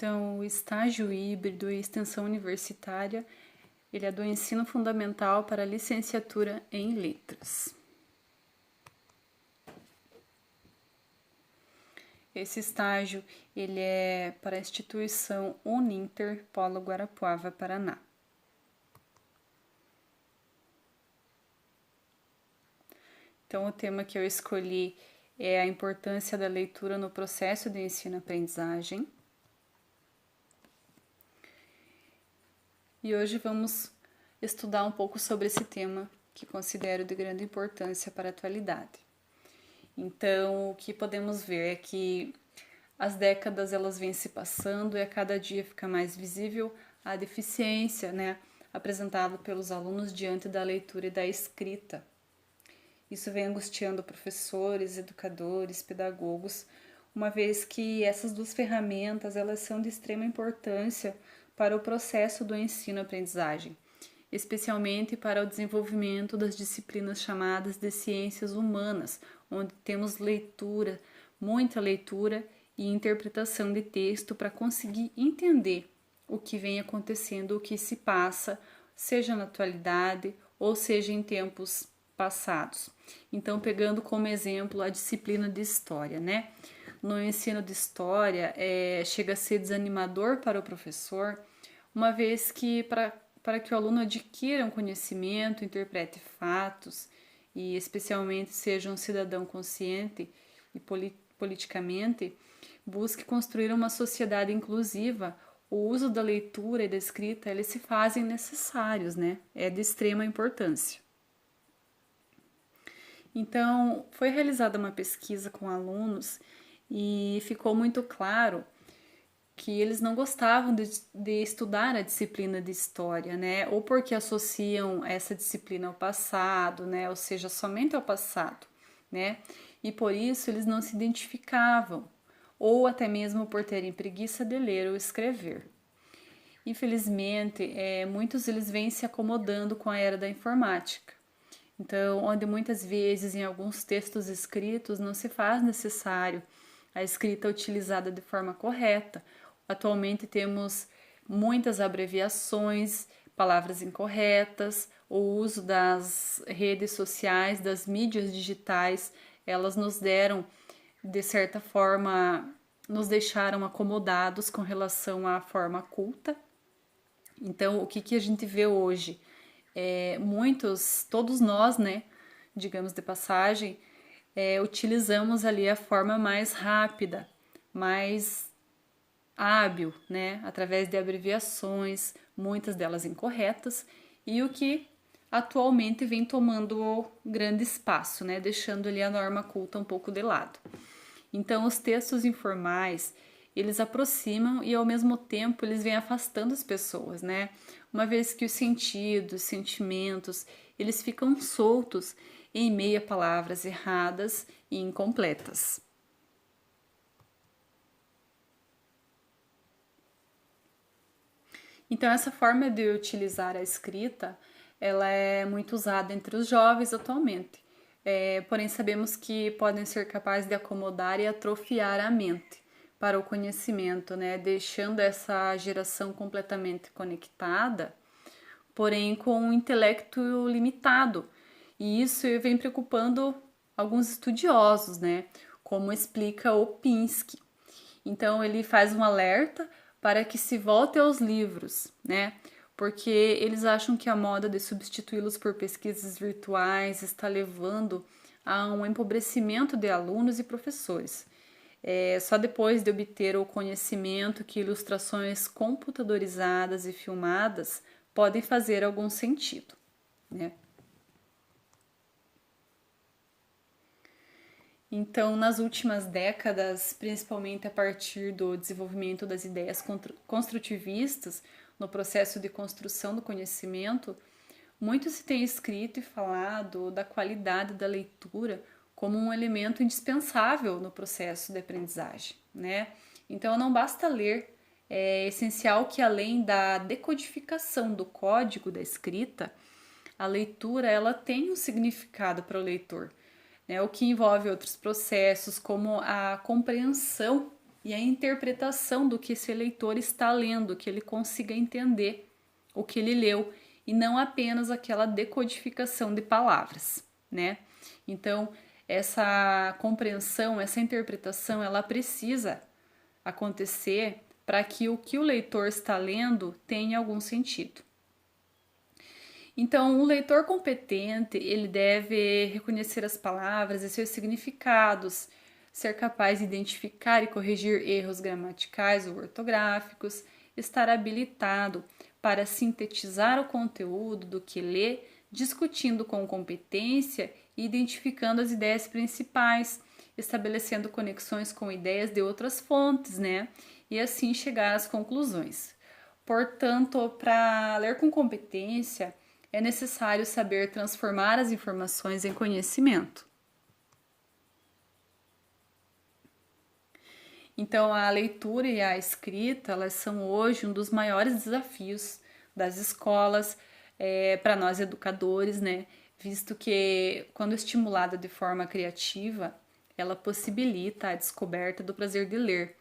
Então, o estágio híbrido e extensão universitária, ele é do ensino fundamental para a licenciatura em letras. Esse estágio, ele é para a instituição Uninter Polo Guarapuava, Paraná. Então, o tema que eu escolhi é a importância da leitura no processo de ensino-aprendizagem. E hoje vamos estudar um pouco sobre esse tema que considero de grande importância para a atualidade. Então, o que podemos ver é que as décadas elas vêm se passando e a cada dia fica mais visível a deficiência, apresentada pelos alunos diante da leitura e da escrita. Isso vem angustiando professores, educadores, pedagogos, uma vez que essas duas ferramentas elas são de extrema importância para o processo do ensino-aprendizagem, especialmente para o desenvolvimento das disciplinas chamadas de ciências humanas, onde temos leitura, muita leitura e interpretação de texto para conseguir entender o que vem acontecendo, o que se passa, seja na atualidade ou seja em tempos passados. Então, pegando como exemplo a disciplina de história, No ensino de história, chega a ser desanimador para o professor, uma vez que para que o aluno adquira um conhecimento, interprete fatos e especialmente seja um cidadão consciente e politicamente, busque construir uma sociedade inclusiva, o uso da leitura e da escrita, eles se fazem necessários, É de extrema importância. Então, foi realizada uma pesquisa com alunos e ficou muito claro que eles não gostavam de estudar a disciplina de história, Ou porque associam essa disciplina ao passado, Ou seja, somente ao passado, E por isso eles não se identificavam, ou até mesmo por terem preguiça de ler ou escrever. Infelizmente, muitos eles vêm se acomodando com a era da informática. Então, onde muitas vezes em alguns textos escritos não se faz necessário a escrita utilizada de forma correta. Atualmente temos muitas abreviações, palavras incorretas, o uso das redes sociais, das mídias digitais, elas nos deram, de certa forma, nos deixaram acomodados com relação à forma culta. Então, o que a gente vê hoje? Todos nós, digamos de passagem, utilizamos ali a forma mais rápida, mais hábil, através de abreviações, muitas delas incorretas, e o que atualmente vem tomando grande espaço, deixando ali a norma culta um pouco de lado. Então, os textos informais, eles aproximam e ao mesmo tempo eles vêm afastando as pessoas, Uma vez que os sentidos, sentimentos, eles ficam soltos em meio a palavras erradas e incompletas. Então, essa forma de utilizar a escrita, ela é muito usada entre os jovens atualmente. Porém, sabemos que podem ser capazes de acomodar e atrofiar a mente para o conhecimento, deixando essa geração completamente conectada, porém com um intelecto limitado. E isso vem preocupando alguns estudiosos, como explica o Pinsky. Então, ele faz um alerta para que se volte aos livros, porque eles acham que a moda de substituí-los por pesquisas virtuais está levando a um empobrecimento de alunos e professores. Só depois de obter o conhecimento que ilustrações computadorizadas e filmadas podem fazer algum sentido, Então, nas últimas décadas, principalmente a partir do desenvolvimento das ideias construtivistas no processo de construção do conhecimento, muito se tem escrito e falado da qualidade da leitura como um elemento indispensável no processo de aprendizagem, Então, não basta ler, é essencial que além da decodificação do código da escrita, a leitura ela tem um significado para o leitor, o que envolve outros processos, como a compreensão e a interpretação do que esse leitor está lendo, que ele consiga entender o que ele leu e não apenas aquela decodificação de palavras, né? Então, essa compreensão, essa interpretação, ela precisa acontecer para que o leitor está lendo tenha algum sentido. Então, o leitor competente, ele deve reconhecer as palavras e seus significados, ser capaz de identificar e corrigir erros gramaticais ou ortográficos, estar habilitado para sintetizar o conteúdo do que lê, discutindo com competência e identificando as ideias principais, estabelecendo conexões com ideias de outras fontes, né? E assim chegar às conclusões. Portanto, para ler com competência, é necessário saber transformar as informações em conhecimento. Então, a leitura e a escrita, elas são hoje um dos maiores desafios das escolas, para nós educadores, né? Visto que, quando estimulada de forma criativa, ela possibilita a descoberta do prazer de ler,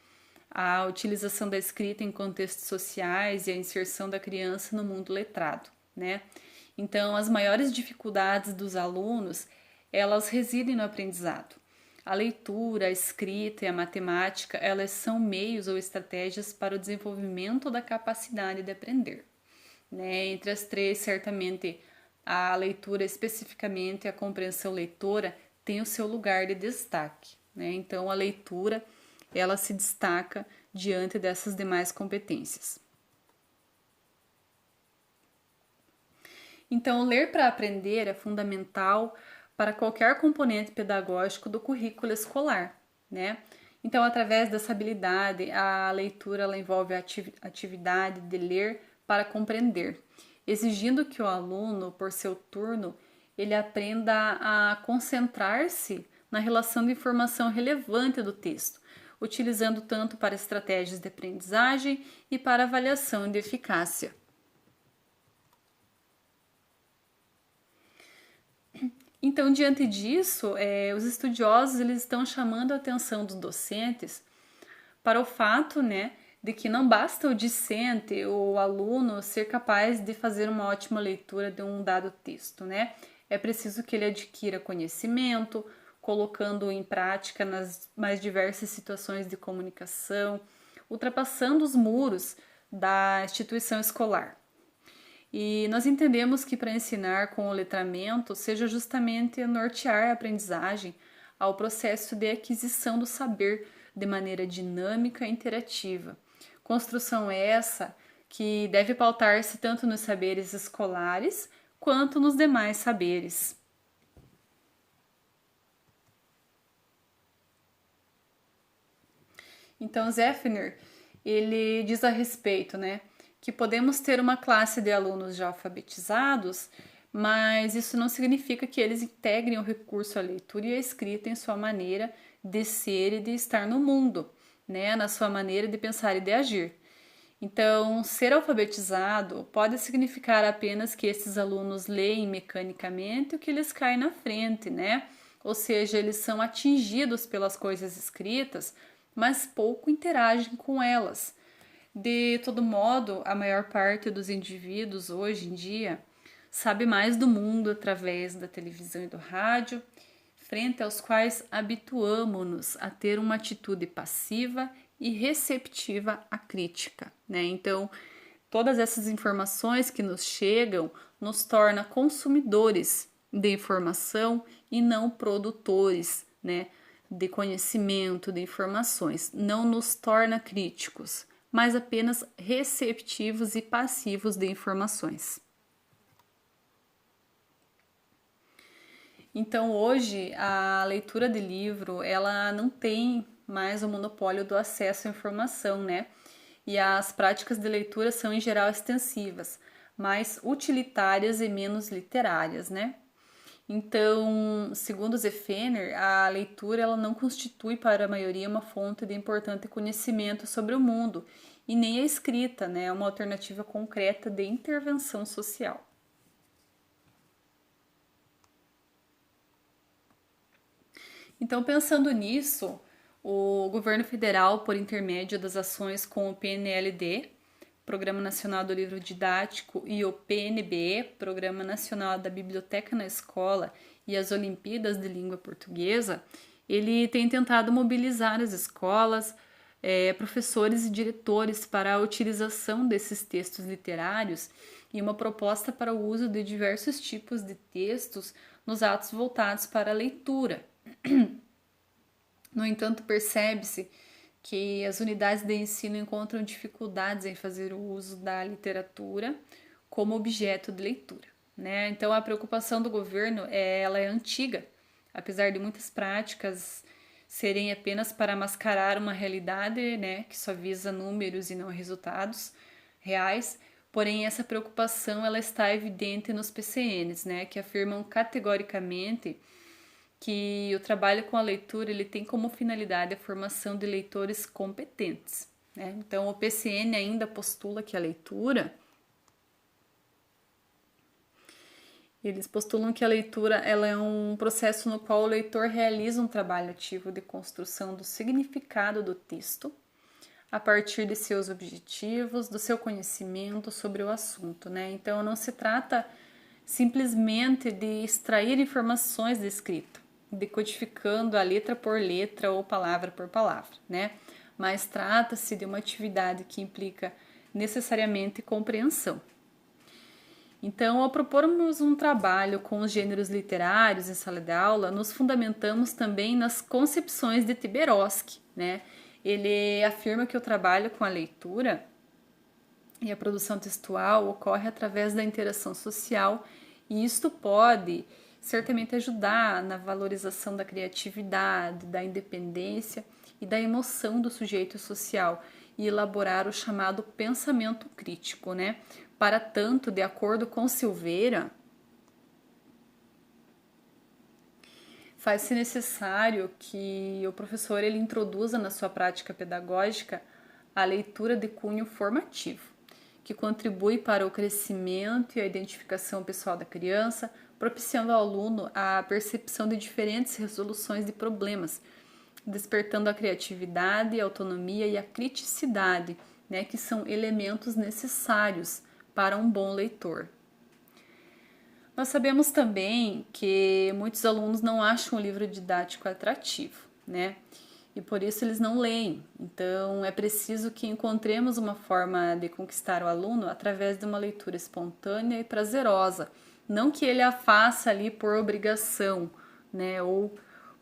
a utilização da escrita em contextos sociais e a inserção da criança no mundo letrado, né? Então, as maiores dificuldades dos alunos, elas residem no aprendizado. A leitura, a escrita e a matemática, elas são meios ou estratégias para o desenvolvimento da capacidade de aprender, né? Entre as três, certamente, a leitura, especificamente a compreensão leitora, tem o seu lugar de destaque, né? Então, a leitura, ela se destaca diante dessas demais competências. Então, ler para aprender é fundamental para qualquer componente pedagógico do currículo escolar, né? Então, através dessa habilidade, a leitura ela envolve a atividade de ler para compreender, exigindo que o aluno, por seu turno, ele aprenda a concentrar-se na relação de informação relevante do texto, utilizando tanto para estratégias de aprendizagem e para avaliação de eficácia. Então, diante disso, os estudiosos eles estão chamando a atenção dos docentes para o fato, né, de que não basta o discente, o aluno, ser capaz de fazer uma ótima leitura de um dado texto, né? É preciso que ele adquira conhecimento, colocando em prática nas mais diversas situações de comunicação, ultrapassando os muros da instituição escolar. E nós entendemos que para ensinar com o letramento seja justamente nortear a aprendizagem ao processo de aquisição do saber de maneira dinâmica e interativa. Construção essa que deve pautar-se tanto nos saberes escolares quanto nos demais saberes. Então, Zeffner, ele diz a respeito, né, que podemos ter uma classe de alunos já alfabetizados, mas isso não significa que eles integrem o recurso à leitura e à escrita em sua maneira de ser e de estar no mundo, né, na sua maneira de pensar e de agir. Então, ser alfabetizado pode significar apenas que esses alunos leem mecanicamente o que lhes cai na frente, né? Ou seja, eles são atingidos pelas coisas escritas, mas pouco interagem com elas. De todo modo, a maior parte dos indivíduos hoje em dia sabe mais do mundo através da televisão e do rádio, frente aos quais habituamo-nos a ter uma atitude passiva e receptiva à crítica, né? Então, todas essas informações que nos chegam nos torna consumidores de informação e não produtores, né, de conhecimento, de informações. Não nos torna críticos, mas apenas receptivos e passivos de informações. Então, hoje, a leitura de livro, ela não tem mais o monopólio do acesso à informação, né? E as práticas de leitura são, em geral, extensivas, mais utilitárias e menos literárias, né? Então, segundo Zeffner, a leitura ela não constitui para a maioria uma fonte de importante conhecimento sobre o mundo, e nem a escrita, né? É uma alternativa concreta de intervenção social. Então, pensando nisso, O governo federal, por intermédio das ações com o PNLD, Programa Nacional do Livro Didático, e o PNBE, Programa Nacional da Biblioteca na Escola, e as Olimpíadas de Língua Portuguesa, ele tem tentado mobilizar as escolas, professores e diretores para a utilização desses textos literários e uma proposta para o uso de diversos tipos de textos nos atos voltados para a leitura. No entanto, percebe-se que as unidades de ensino encontram dificuldades em fazer o uso da literatura como objeto de leitura, né? Então, a preocupação do governo ela é antiga, apesar de muitas práticas serem apenas para mascarar uma realidade, né, que só visa números e não resultados reais. Porém, essa preocupação ela está evidente nos PCNs, né, que afirmam categoricamente que o trabalho com a leitura ele tem como finalidade a formação de leitores competentes, né? Então, o PCN ainda postula que a leitura, eles postulam que a leitura ela é um processo no qual o leitor realiza um trabalho ativo de construção do significado do texto a partir de seus objetivos, do seu conhecimento sobre o assunto, né? Então, não se trata simplesmente de extrair informações da escrita, decodificando a letra por letra ou palavra por palavra, né? Mas trata-se de uma atividade que implica necessariamente compreensão. Então, ao propormos um trabalho com os gêneros literários em sala de aula, nos fundamentamos também nas concepções de Tiberoski, né? Ele afirma que o trabalho com a leitura e a produção textual ocorre através da interação social e isto pode certamente ajudar na valorização da criatividade, da independência e da emoção do sujeito social e elaborar o chamado pensamento crítico, né? Para tanto, de acordo com Silveira, faz-se necessário que o professor ele introduza na sua prática pedagógica a leitura de cunho formativo, que contribui para o crescimento e a identificação pessoal da criança, propiciando ao aluno a percepção de diferentes resoluções de problemas, despertando a criatividade, a autonomia e a criticidade, né, que são elementos necessários para um bom leitor. Nós sabemos também que muitos alunos não acham o livro didático atrativo, né? E por isso eles não leem. Então é preciso que encontremos uma forma de conquistar o aluno através de uma leitura espontânea e prazerosa. Não que ele a faça ali por obrigação, né? Ou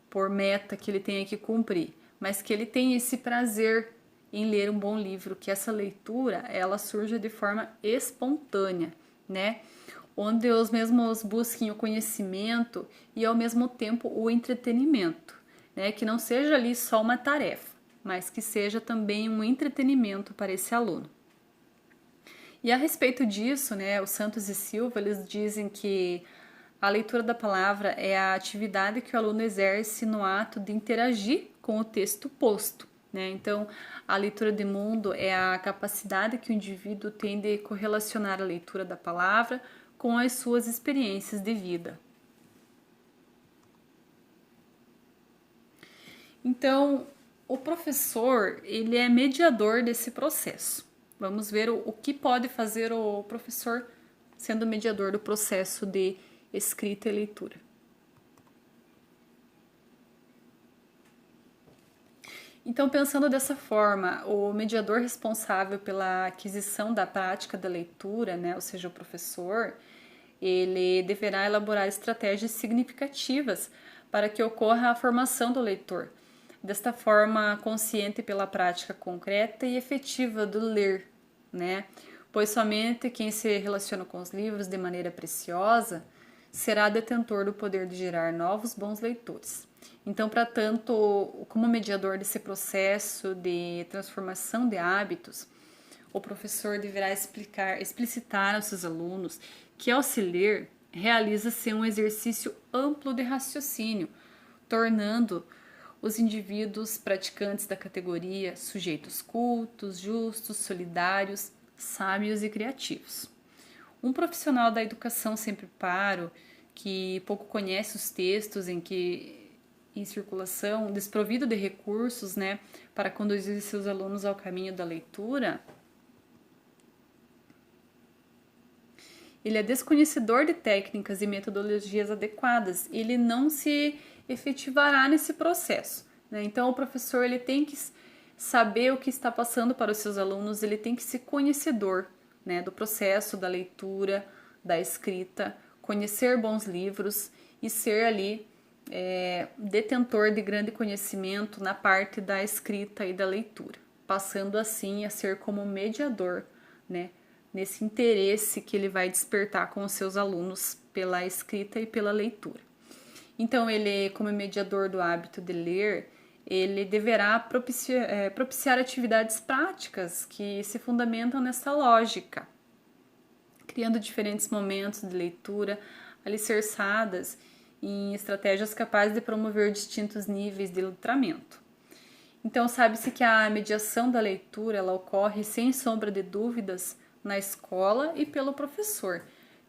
por meta que ele tenha que cumprir, mas que ele tenha esse prazer em ler um bom livro, que essa leitura ela surja de forma espontânea, né? Onde os mesmos busquem o conhecimento e ao mesmo tempo o entretenimento, né? Que não seja ali só uma tarefa, mas que seja também um entretenimento para esse aluno. E a respeito disso, né, o Santos e Silva eles dizem que a leitura da palavra é a atividade que o aluno exerce no ato de interagir com o texto posto, né? Então, a leitura de mundo é a capacidade que o indivíduo tem de correlacionar a leitura da palavra com as suas experiências de vida. Então, o professor, ele é mediador desse processo. Vamos ver o que pode fazer o professor sendo mediador do processo de escrita e leitura. Então, pensando dessa forma, o mediador responsável pela aquisição da prática da leitura, né, ou seja, o professor, ele deverá elaborar estratégias significativas para que ocorra a formação do leitor. Desta forma, consciente pela prática concreta e efetiva do ler, né? Pois somente quem se relaciona com os livros de maneira preciosa será detentor do poder de gerar novos bons leitores. Então, para tanto, como mediador desse processo de transformação de hábitos, o professor deverá explicitar aos seus alunos que ao se ler, realiza-se um exercício amplo de raciocínio, tornando os indivíduos praticantes da categoria sujeitos cultos, justos, solidários, sábios e criativos. Um profissional da educação sem preparo, que pouco conhece os textos em que em circulação, desprovido de recursos, né, para conduzir seus alunos ao caminho da leitura, ele é desconhecedor de técnicas e metodologias adequadas, ele não se efetivará nesse processo, né? Então, o professor ele tem que saber o que está passando para os seus alunos, ele tem que ser conhecedor, né, do processo da leitura, da escrita, conhecer bons livros e ser ali detentor de grande conhecimento na parte da escrita e da leitura, passando assim a ser como mediador, né, nesse interesse que ele vai despertar com os seus alunos pela escrita e pela leitura. Então, ele, como mediador do hábito de ler, ele deverá propiciar atividades práticas que se fundamentam nessa lógica, criando diferentes momentos de leitura alicerçadas em estratégias capazes de promover distintos níveis de letramento. Então, sabe-se que a mediação da leitura ela ocorre sem sombra de dúvidas na escola e pelo professor,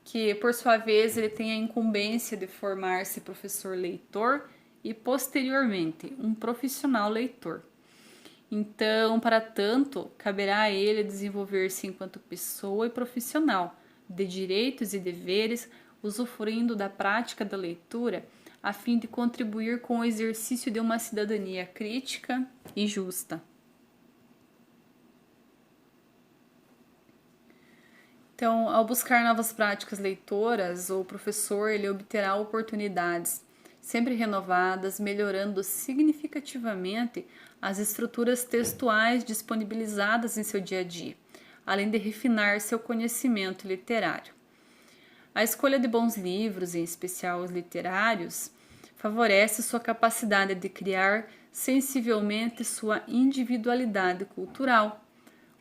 que por sua vez ele tem a incumbência de formar-se professor leitor e posteriormente um profissional leitor. Então, para tanto, caberá a ele desenvolver-se enquanto pessoa e profissional, de direitos e deveres, usufruindo da prática da leitura, a fim de contribuir com o exercício de uma cidadania crítica e justa. Então, ao buscar novas práticas leitoras, o professor ele obterá oportunidades sempre renovadas, melhorando significativamente as estruturas textuais disponibilizadas em seu dia a dia, além de refinar seu conhecimento literário. A escolha de bons livros, em especial os literários, favorece sua capacidade de criar sensivelmente sua individualidade cultural,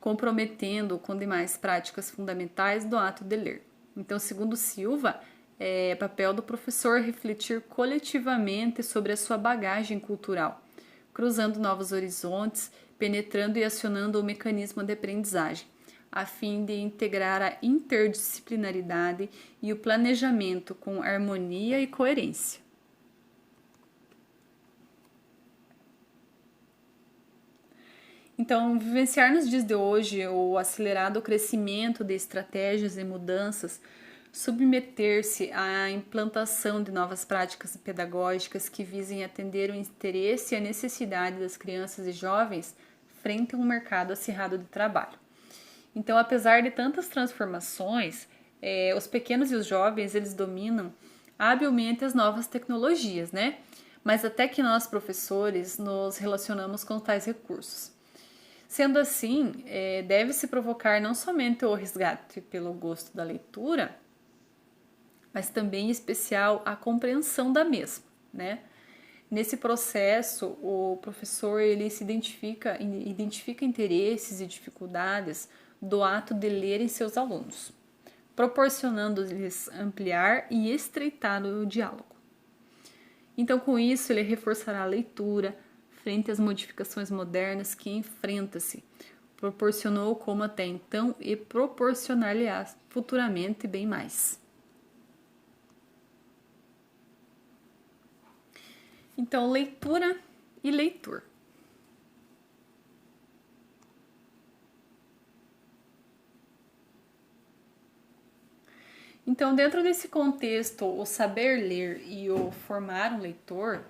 comprometendo-o com demais práticas fundamentais do ato de ler. Então, segundo Silva, é papel do professor refletir coletivamente sobre a sua bagagem cultural, cruzando novos horizontes, penetrando e acionando o mecanismo de aprendizagem, a fim de integrar a interdisciplinaridade e o planejamento com harmonia e coerência. Então, vivenciar nos dias de hoje o acelerado crescimento de estratégias e mudanças, submeter-se à implantação de novas práticas pedagógicas que visem atender o interesse e a necessidade das crianças e jovens frente a um mercado acirrado de trabalho. Então, apesar de tantas transformações, os pequenos e os jovens, eles dominam habilmente as novas tecnologias, né? Mas até que nós, professores, nos relacionamos com tais recursos. Sendo assim, deve-se provocar não somente o resgate pelo gosto da leitura, mas também, em especial, a compreensão da mesma, né? Nesse processo, o professor ele se identifica interesses e dificuldades do ato de ler em seus alunos, proporcionando-lhes ampliar e estreitar o diálogo. Então, com isso, ele reforçará a leitura frente às modificações modernas que enfrenta-se, proporcionou como até então e proporcionar-lhe-á futuramente bem mais. Então, leitura e leitor. Então, dentro desse contexto, o saber ler e o formar um leitor,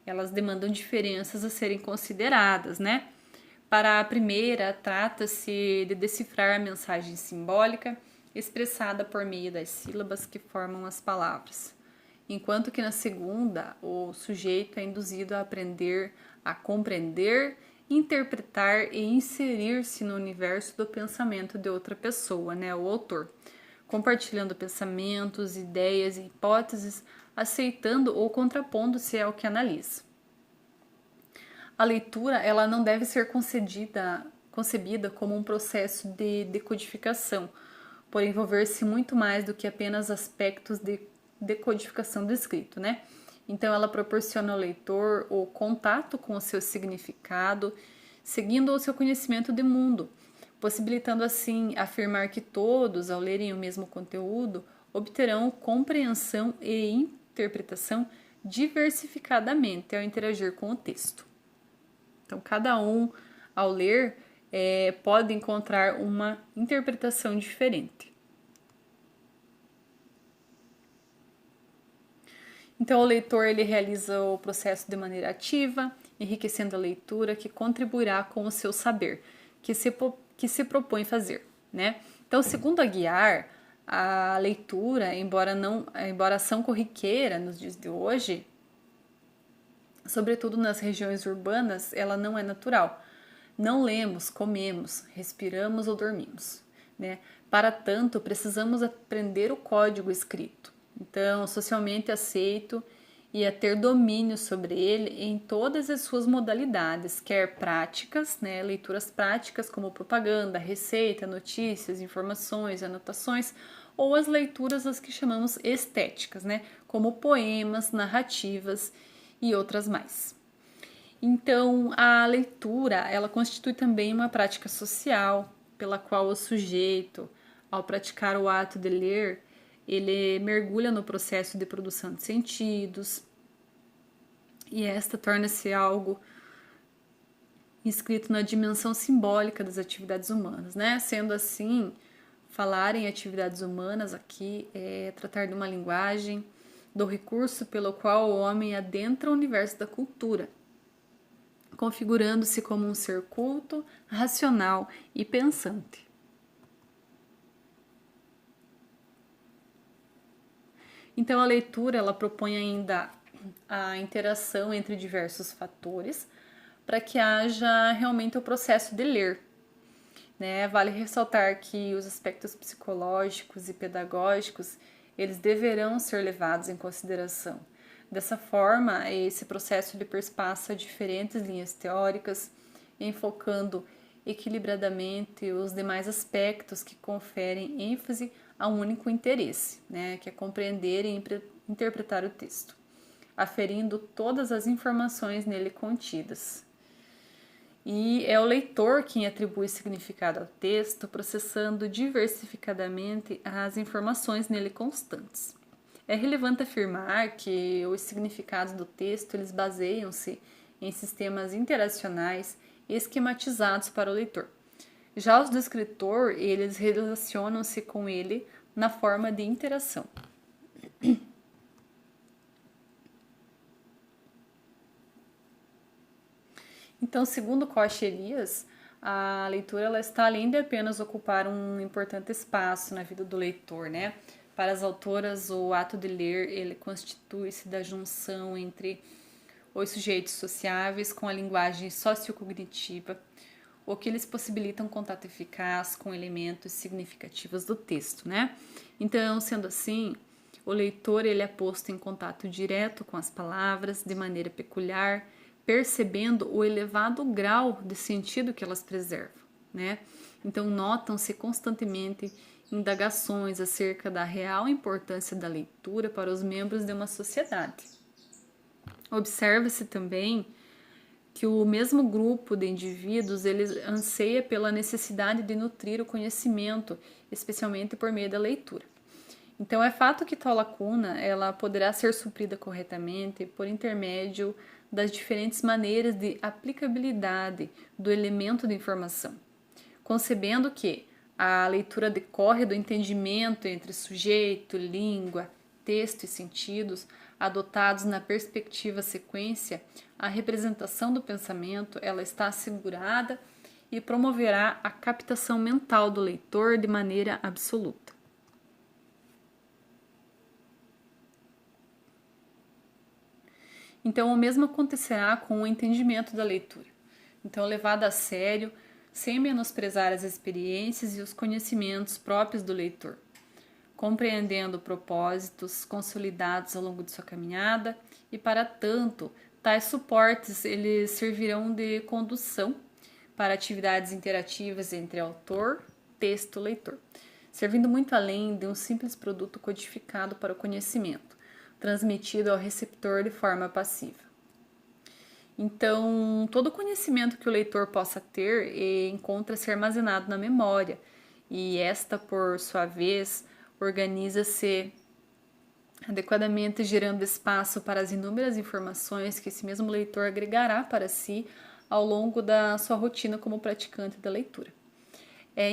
elas demandam diferenças a serem consideradas, né? Para a primeira, trata-se de decifrar a mensagem simbólica expressada por meio das sílabas que formam as palavras, enquanto que na segunda, o sujeito é induzido a aprender a compreender, interpretar e inserir-se no universo do pensamento de outra pessoa, né, o autor, compartilhando pensamentos, ideias e hipóteses, aceitando ou contrapondo-se ao que analisa. A leitura ela não deve ser concebida como um processo de decodificação, por envolver-se muito mais do que apenas aspectos de decodificação do escrito, né? Então, ela proporciona ao leitor o contato com o seu significado, seguindo o seu conhecimento de mundo, possibilitando assim afirmar que todos, ao lerem o mesmo conteúdo, obterão compreensão e interpretação diversificadamente ao interagir com o texto. Então, cada um, ao ler, pode encontrar uma interpretação diferente. Então, o leitor ele realiza o processo de maneira ativa, enriquecendo a leitura, que contribuirá com o seu saber, que se propõe fazer, né? Então, segundo a Guiar, a leitura, embora ação corriqueira nos dias de hoje, sobretudo nas regiões urbanas, ela não é natural. Não lemos, comemos, respiramos ou dormimos, né? Para tanto, precisamos aprender o código escrito. Então, socialmente aceito e a ter domínio sobre ele em todas as suas modalidades, quer práticas, né, leituras práticas como propaganda, receita, notícias, informações, anotações, ou as leituras as que chamamos estéticas, né, como poemas, narrativas e outras mais. Então, a leitura, ela constitui também uma prática social, pela qual o sujeito, ao praticar o ato de ler, ele mergulha no processo de produção de sentidos, e esta torna-se algo inscrito na dimensão simbólica das atividades humanas, né? Sendo assim, falar em atividades humanas aqui é tratar de uma linguagem, do recurso pelo qual o homem adentra o universo da cultura, configurando-se como um ser culto, racional e pensante. Então, a leitura ela propõe ainda a interação entre diversos fatores para que haja realmente o processo de ler, né? Vale ressaltar que os aspectos psicológicos e pedagógicos eles deverão ser levados em consideração. Dessa forma, esse processo ele perspassa diferentes linhas teóricas, enfocando equilibradamente os demais aspectos que conferem ênfase a um único interesse, né, que é compreender e interpretar o texto, aferindo todas as informações nele contidas. E é o leitor quem atribui significado ao texto, processando diversificadamente as informações nele constantes. É relevante afirmar que os significados do texto eles baseiam-se em sistemas interacionais esquematizados para o leitor. Já os do escritor, eles relacionam-se com ele na forma de interação. Então, segundo Koch Elias, a leitura ela está além de apenas ocupar um importante espaço na vida do leitor, né? Para as autoras, o ato de ler ele constitui-se da junção entre os sujeitos sociáveis com a linguagem sociocognitiva, o que eles possibilitam contato eficaz com elementos significativos do texto, né? Então, sendo assim, o leitor ele é posto em contato direto com as palavras de maneira peculiar, percebendo o elevado grau de sentido que elas preservam, né? Então, notam-se constantemente indagações acerca da real importância da leitura para os membros de uma sociedade. Observa-se também que o mesmo grupo de indivíduos eles anseia pela necessidade de nutrir o conhecimento, especialmente por meio da leitura. Então, é fato que tal lacuna ela poderá ser suprida corretamente por intermédio das diferentes maneiras de aplicabilidade do elemento de informação, concebendo que a leitura decorre do entendimento entre sujeito, língua, texto e sentidos, adotados na perspectiva sequência, a representação do pensamento ela está assegurada e promoverá a captação mental do leitor de maneira absoluta. Então, o mesmo acontecerá com o entendimento da leitura. Então, levada a sério, sem menosprezar as experiências e os conhecimentos próprios do leitor, compreendendo propósitos consolidados ao longo de sua caminhada e, para tanto, tais suportes eles servirão de condução para atividades interativas entre autor, texto e leitor, servindo muito além de um simples produto codificado para o conhecimento, transmitido ao receptor de forma passiva. Então, todo conhecimento que o leitor possa ter encontra-se armazenado na memória, e esta, por sua vez, organiza-se adequadamente gerando espaço para as inúmeras informações que esse mesmo leitor agregará para si ao longo da sua rotina como praticante da leitura. É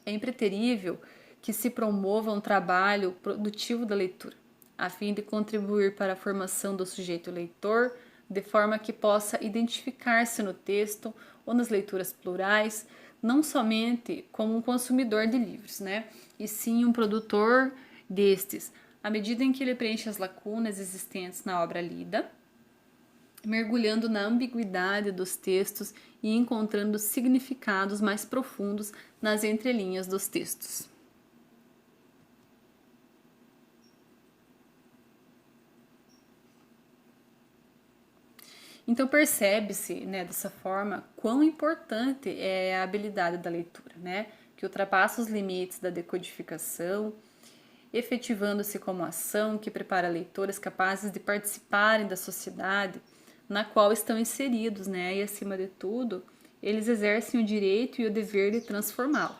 impreterível que se promova um trabalho produtivo da leitura, a fim de contribuir para a formação do sujeito leitor, de forma que possa identificar-se no texto ou nas leituras plurais, não somente como um consumidor de livros, e sim um produtor destes, à medida em que ele preenche as lacunas existentes na obra lida, mergulhando na ambiguidade dos textos e encontrando significados mais profundos nas entrelinhas dos textos. Então percebe-se, dessa forma, quão importante é a habilidade da leitura, que ultrapassa os limites da decodificação, efetivando-se como ação que prepara leitores capazes de participarem da sociedade na qual estão inseridos, e acima de tudo, eles exercem o direito e o dever de transformá-la.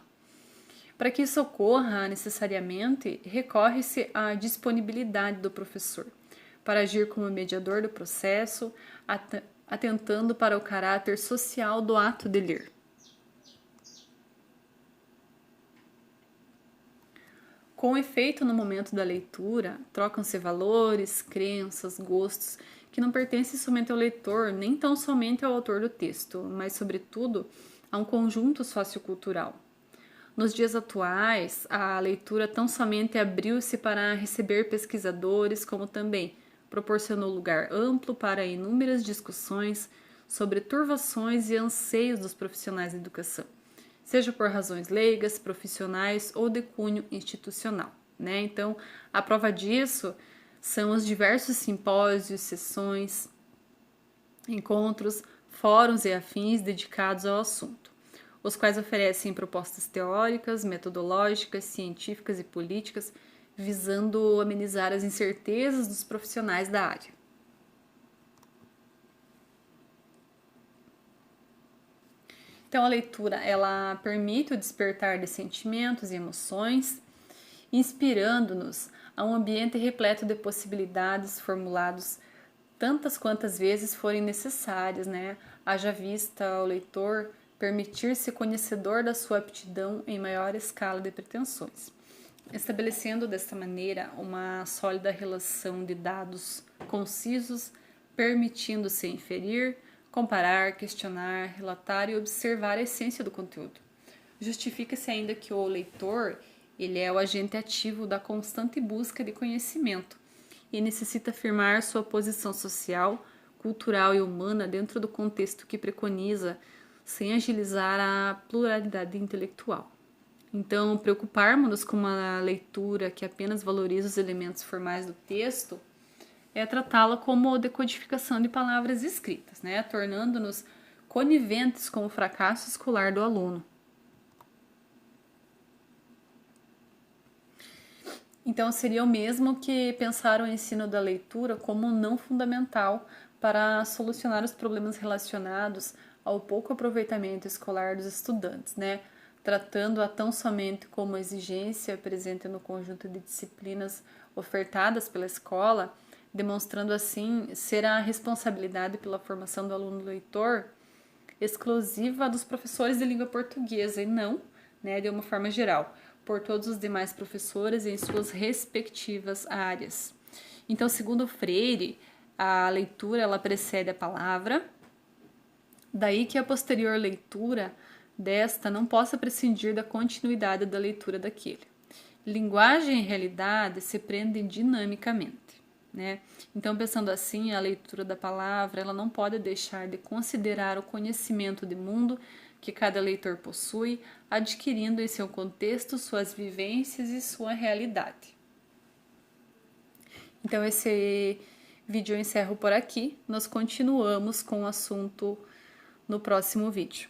Para que isso ocorra necessariamente, recorre-se à disponibilidade do professor para agir como mediador do processo, atentando para o caráter social do ato de ler. Com efeito, no momento da leitura, trocam-se valores, crenças, gostos, que não pertencem somente ao leitor, nem tão somente ao autor do texto, mas, sobretudo, a um conjunto sociocultural. Nos dias atuais, a leitura tão somente abriu-se para receber pesquisadores, como também proporcionou lugar amplo para inúmeras discussões sobre turvações e anseios dos profissionais da educação, seja por razões leigas, profissionais ou de cunho institucional. Então, a prova disso são os diversos simpósios, sessões, encontros, fóruns e afins dedicados ao assunto, os quais oferecem propostas teóricas, metodológicas, científicas e políticas, visando amenizar as incertezas dos profissionais da área. Então, a leitura, ela permite o despertar de sentimentos e emoções, inspirando-nos a um ambiente repleto de possibilidades formulados tantas quantas vezes forem necessárias, haja vista ao leitor permitir-se conhecedor da sua aptidão em maior escala de pretensões, estabelecendo desta maneira uma sólida relação de dados concisos, permitindo-se inferir, comparar, questionar, relatar e observar a essência do conteúdo. Justifica-se ainda que o leitor ele é o agente ativo da constante busca de conhecimento e necessita afirmar sua posição social, cultural e humana dentro do contexto que preconiza, sem agilizar a pluralidade intelectual. Então, preocuparmos-nos com uma leitura que apenas valoriza os elementos formais do texto é tratá-la como decodificação de palavras escritas, tornando-nos coniventes com o fracasso escolar do aluno. Então, seria o mesmo que pensar o ensino da leitura como não fundamental para solucionar os problemas relacionados ao pouco aproveitamento escolar dos estudantes, tratando-a tão somente como exigência presente no conjunto de disciplinas ofertadas pela escola, demonstrando assim ser a responsabilidade pela formação do aluno leitor exclusiva dos professores de língua portuguesa e não, de uma forma geral, por todos os demais professores em suas respectivas áreas. Então, segundo Freire, a leitura ela precede a palavra, daí que a posterior leitura desta não possa prescindir da continuidade da leitura daquele. Linguagem e realidade se prendem dinamicamente. Então, pensando assim, a leitura da palavra ela não pode deixar de considerar o conhecimento de mundo que cada leitor possui, adquirindo em seu contexto suas vivências e sua realidade. Então, esse vídeo eu encerro por aqui. Nós continuamos com o assunto no próximo vídeo.